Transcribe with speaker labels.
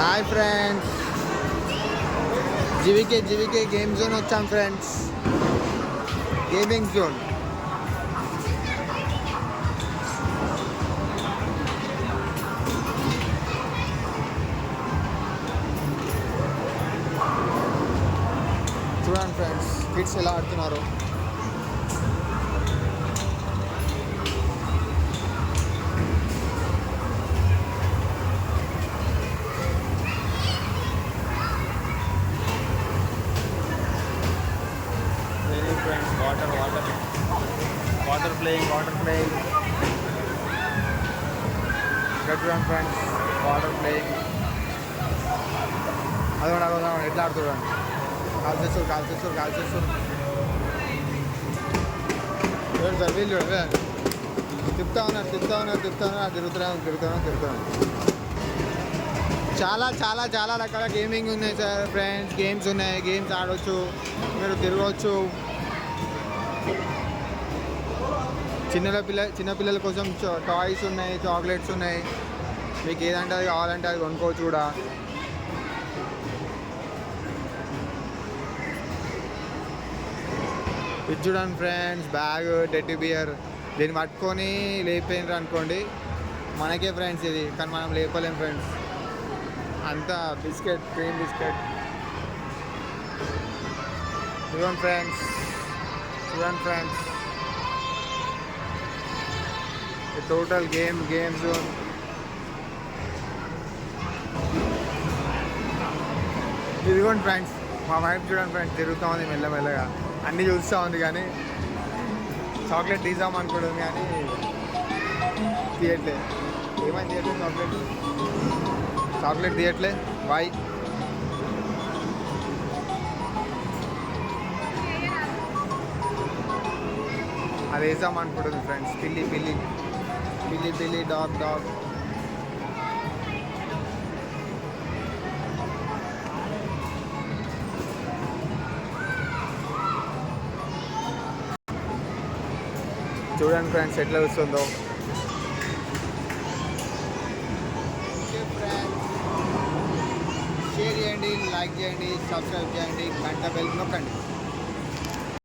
Speaker 1: Hi friends, జీవికే game zone వచ్చాం friends. Gaming zone. చూడండి friends, kids ఎలా ఆడుతున్నారు. Water playing friends, water playing. అదొకటి ఎట్లా ఆడుతున్నాడు, కాల్చేస్తారు సార్. వీళ్ళు తిప్పుతా ఉన్నారు తిరుగుతున్నాను. చాలా రకాల గేమింగ్ ఉన్నాయి సార్ ఫ్రెండ్స్. గేమ్స్ ఉన్నాయి, గేమ్స్ ఆడవచ్చు, మీరు తిరగవచ్చు. చిన్నపిల్లల కోసం టాయ్స్ ఉన్నాయి, చాక్లెట్స్ ఉన్నాయి. మీకు ఏదంటే అది కావాలంటే అది కొనుక్కోవచ్చు కూడా. ఇది చూడండి ఫ్రెండ్స్, బ్యాగ్ టెడ్డీ బియర్. దీన్ని పట్టుకొని లేపినారు అనుకోండి మనకే ఫ్రెండ్స్ ఇది, కానీ మనం లేపలేం ఫ్రెండ్స్. అంతా బిస్కెట్, క్రీమ్ బిస్కెట్. చూడండి ఫ్రెండ్స్, టోటల్ గేమ్ జోన్. ఇదిగోండి ఫ్రెండ్స్, మా వైఫ్ చూడండి ఫ్రెండ్స్, తిరుగుతూ ఉంది మెల్లమెల్లగా. అన్నీ చూస్తూ ఉంది కానీ చాక్లెట్ తీసాం అనుకోవడం కానీ తీయట్లేదు. ఏమైనా తీయట్లేదు, చాక్లెట్ తీయట్లే. బాయ్. అది వేసాం అనుకుంటుంది ఫ్రెండ్స్. పిల్లి డాగ్. చూడండి ఫ్రెండ్స్ ఎట్లా వస్తుందో. షేర్ చేయండి, లైక్ చేయండి, సబ్స్క్రైబ్ చేయండి, గంట బెల్ నొక్కండి.